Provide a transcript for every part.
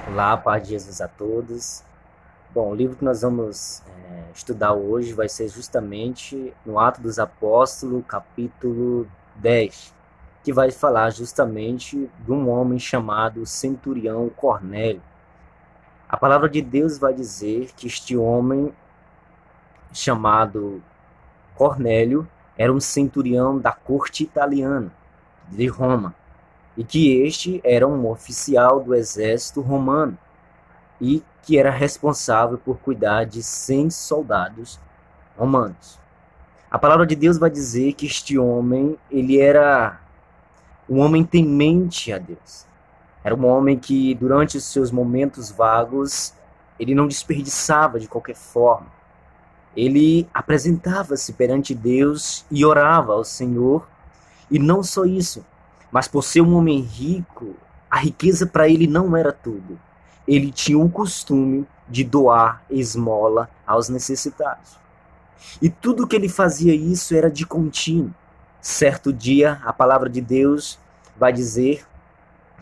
Olá, paz de Jesus a todos. Bom, o livro que nós vamos estudar hoje vai ser justamente no Atos dos Apóstolos, capítulo 10, que vai falar justamente de um homem chamado Centurião Cornélio. A palavra de Deus vai dizer que este homem chamado Cornélio era um centurião da corte italiana, de Roma, e que este era um oficial do exército romano e que era responsável por cuidar de 100 soldados romanos. A palavra de Deus vai dizer que este homem, ele era um homem temente a Deus. Era um homem que, durante os seus momentos vagos, ele não desperdiçava de qualquer forma. Ele apresentava-se perante Deus e orava ao Senhor. E não só isso, mas por ser um homem rico, a riqueza para ele não era tudo. Ele tinha o costume de doar esmola aos necessitados. E tudo que ele fazia isso era de contínuo. Certo dia, a palavra de Deus vai dizer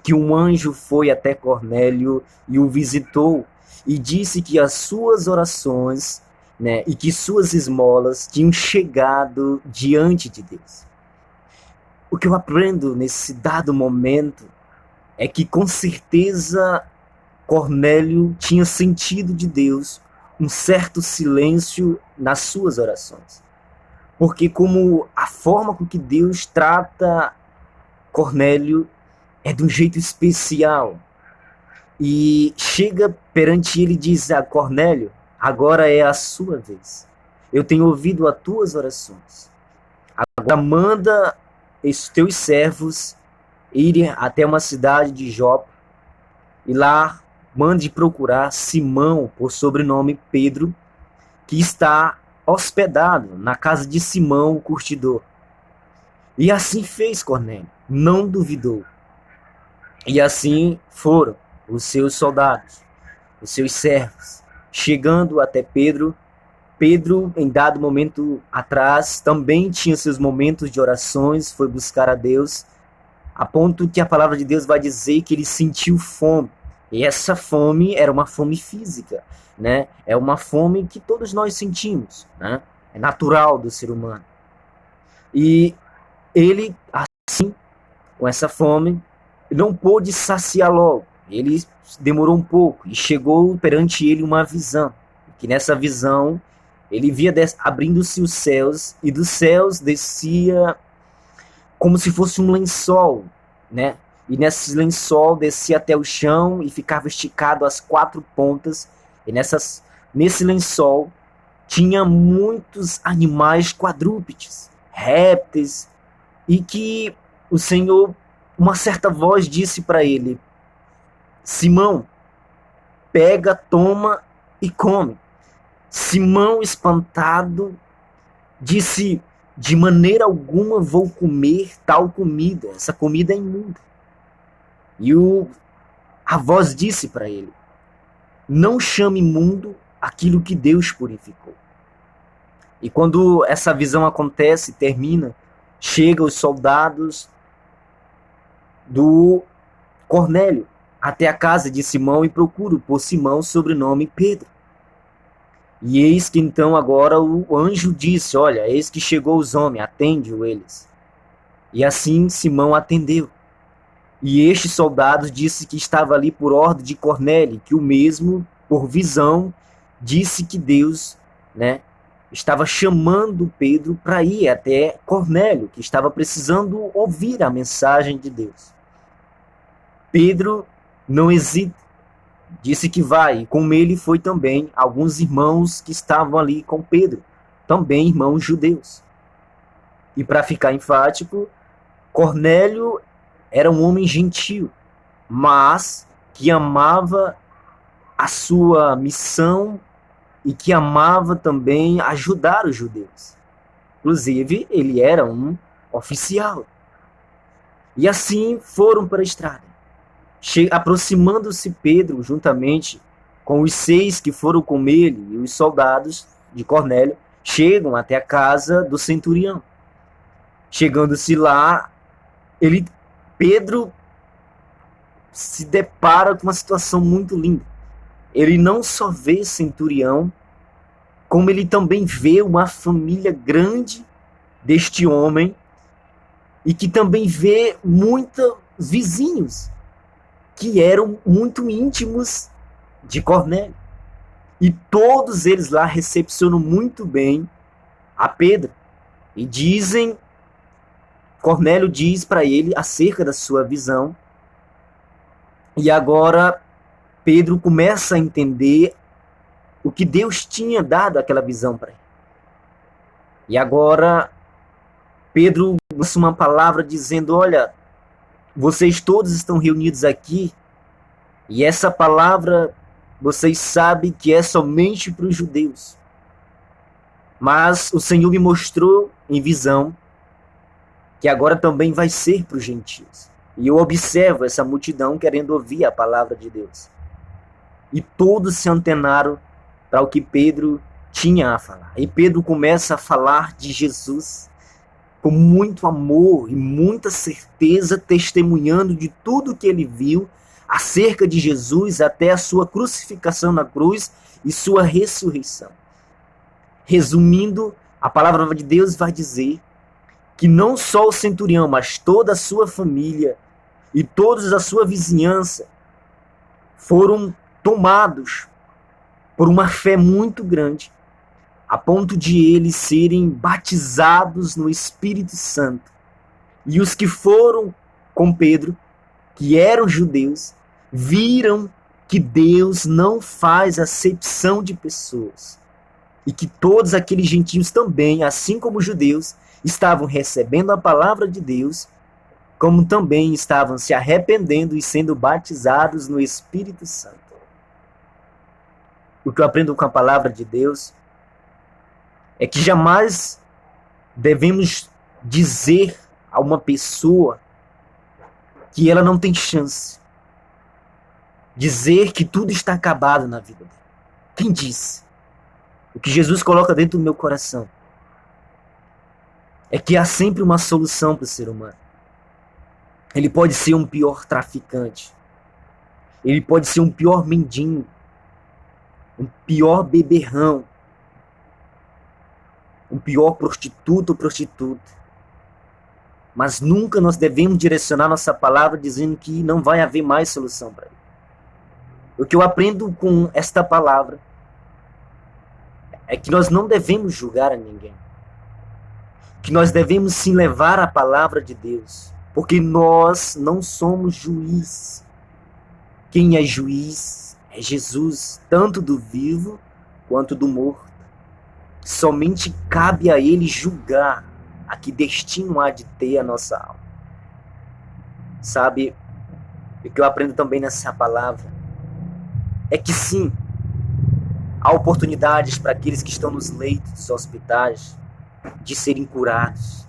que um anjo foi até Cornélio e o visitou e disse que as suas orações, e que suas esmolas tinham chegado diante de Deus. O que eu aprendo nesse dado momento é que com certeza Cornélio tinha sentido de Deus um certo silêncio nas suas orações. Porque como a forma com que Deus trata Cornélio é de um jeito especial. E chega perante ele e diz a Cornélio, agora é a sua vez. Eu tenho ouvido as tuas orações. Agora manda os teus servos irem até uma cidade de Jope e lá mande procurar Simão, por sobrenome Pedro, que está hospedado na casa de Simão, o curtidor. E assim fez Cornélio, não duvidou. E assim foram os seus soldados, os seus servos, chegando até Pedro. Pedro, em dado momento atrás, também tinha seus momentos de orações, foi buscar a Deus, a ponto que a palavra de Deus vai dizer que ele sentiu fome. E essa fome era uma fome física, né? É uma fome que todos nós sentimos, né? É natural do ser humano. E ele, assim, com essa fome, não pôde saciar logo. Ele demorou um pouco e chegou perante ele uma visão. Que nessa visão ele via abrindo-se os céus e dos céus descia como se fosse um lençol, né? E nesse lençol descia até o chão e ficava esticado às quatro pontas. E nesse lençol tinha muitos animais quadrúpedes, répteis, e que o Senhor, uma certa voz disse para ele: Simão, pega, toma e come. Simão, espantado, disse: de maneira alguma vou comer tal comida, essa comida é imunda. E a voz disse para ele: não chame imundo aquilo que Deus purificou. E quando essa visão acontece, termina, chegam os soldados do Cornélio até a casa de Simão e procuram por Simão, sobrenome Pedro. E eis que então agora o anjo disse: olha, eis que chegou os homens, atende-o eles. E assim Simão atendeu. E este soldado disse que estava ali por ordem de Cornélio, que o mesmo, por visão, disse que Deus, estava chamando Pedro para ir até Cornélio, que estava precisando ouvir a mensagem de Deus. Pedro não hesita, disse que vai, e com ele foi também alguns irmãos que estavam ali com Pedro, também irmãos judeus. E para ficar enfático, Cornélio era um homem gentil, mas que amava a sua missão e que amava também ajudar os judeus. Inclusive, ele era um oficial. E assim foram para a estrada. Aproximando-se Pedro, juntamente com os 6 que foram com ele e os soldados de Cornélio, chegam até a casa do centurião. Chegando-se lá, Pedro se depara com uma situação muito linda. Ele não só vê Centurião, como ele também vê uma família grande deste homem e que também vê muitos vizinhos que eram muito íntimos de Cornélio. E todos eles lá recepcionam muito bem a Pedro. E Cornélio diz para ele acerca da sua visão. E agora Pedro começa a entender o que Deus tinha dado aquela visão para ele. E agora Pedro lança uma palavra dizendo: olha, vocês todos estão reunidos aqui, e essa palavra vocês sabem que é somente para os judeus. Mas o Senhor me mostrou em visão que agora também vai ser para os gentios. E eu observo essa multidão querendo ouvir a palavra de Deus. E todos se antenaram para o que Pedro tinha a falar. E Pedro começa a falar de Jesus com muito amor e muita certeza, testemunhando de tudo que ele viu acerca de Jesus até a sua crucificação na cruz e sua ressurreição. Resumindo, a palavra de Deus vai dizer que não só o centurião, mas toda a sua família e todos a sua vizinhança foram tomados por uma fé muito grande, a ponto de eles serem batizados no Espírito Santo. E os que foram com Pedro, que eram judeus, viram que Deus não faz acepção de pessoas. E que todos aqueles gentios também, assim como os judeus, estavam recebendo a palavra de Deus, como também estavam se arrependendo e sendo batizados no Espírito Santo. O que eu aprendo com a palavra de Deus é que jamais devemos dizer a uma pessoa que ela não tem chance. Dizer que tudo está acabado na vida dela. Quem disse? O que Jesus coloca dentro do meu coração é que há sempre uma solução para o ser humano. Ele pode ser um pior traficante. Ele pode ser um pior mendigo. Um pior beberrão. Um pior prostituto ou prostituta. Mas nunca nós devemos direcionar nossa palavra dizendo que não vai haver mais solução para ele. O que eu aprendo com esta palavra é que nós não devemos julgar a ninguém. Que nós devemos sim levar a palavra de Deus. Porque nós não somos juiz. Quem é juiz é Jesus, tanto do vivo quanto do morto. Somente cabe a ele julgar a que destino há de ter a nossa alma. Sabe, o que eu aprendo também nessa palavra é que sim, há oportunidades para aqueles que estão nos leitos dos hospitais de serem curados.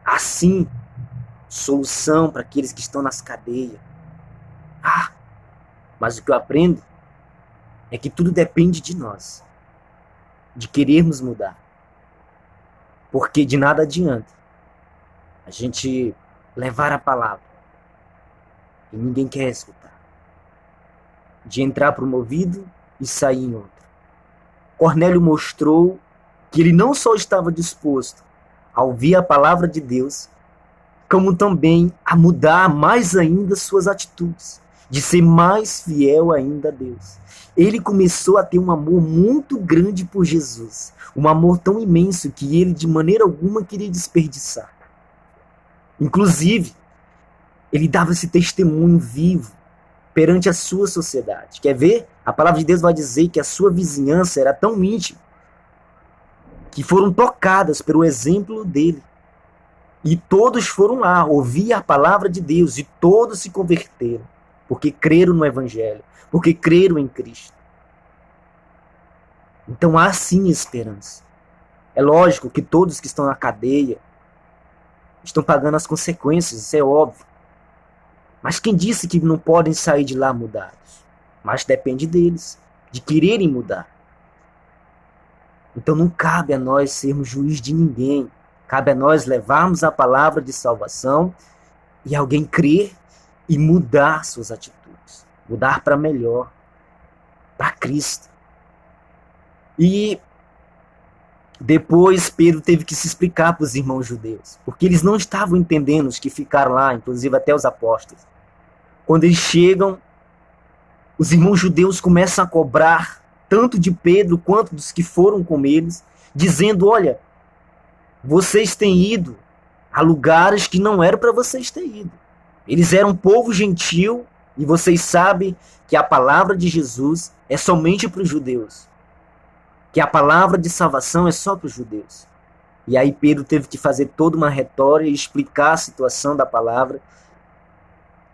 Há sim solução para aqueles que estão nas cadeias. Mas o que eu aprendo é que tudo depende de nós, de querermos mudar. Porque de nada adianta a gente levar a palavra e ninguém quer escutar. De entrar para um ouvido e sair em outro. Cornélio mostrou que ele não só estava disposto a ouvir a palavra de Deus, como também a mudar mais ainda suas atitudes, de ser mais fiel ainda a Deus. Ele começou a ter um amor muito grande por Jesus, um amor tão imenso que ele de maneira alguma queria desperdiçar. Inclusive, ele dava esse testemunho vivo perante a sua sociedade. Quer ver? A palavra de Deus vai dizer que a sua vizinhança era tão íntima que foram tocadas pelo exemplo dele. E todos foram lá ouvir a palavra de Deus e todos se converteram, porque creram no Evangelho, porque creram em Cristo. Então há sim esperança. É lógico que todos que estão na cadeia estão pagando as consequências, isso é óbvio. Mas quem disse que não podem sair de lá mudados? Mas depende deles, de quererem mudar. Então não cabe a nós sermos juiz de ninguém. Cabe a nós levarmos a palavra de salvação e alguém crer e mudar suas atitudes, mudar para melhor, para Cristo. E depois Pedro teve que se explicar para os irmãos judeus, porque eles não estavam entendendo, os que ficaram lá, inclusive até os apóstolos. Quando eles chegam, os irmãos judeus começam a cobrar tanto de Pedro quanto dos que foram com eles, dizendo: olha, vocês têm ido a lugares que não eram para vocês terem ido. Eles eram um povo gentil e vocês sabem que a palavra de Jesus é somente para os judeus, que a palavra de salvação é só para os judeus. E aí Pedro teve que fazer toda uma retórica e explicar a situação da palavra.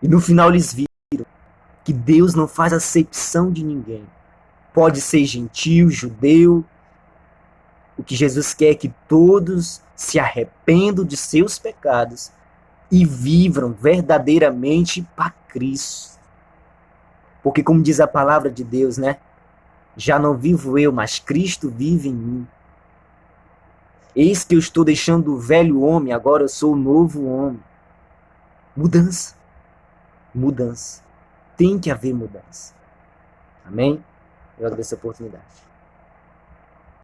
E no final eles viram que Deus não faz acepção de ninguém. Pode ser gentil, judeu. O que Jesus quer é que todos se arrependam de seus pecados e vivam verdadeiramente para Cristo. Porque como diz a palavra de Deus, né? Já não vivo eu, mas Cristo vive em mim. Eis que eu estou deixando o velho homem, agora eu sou o novo homem. Mudança. Mudança. Tem que haver mudança. Amém? Eu agradeço a oportunidade.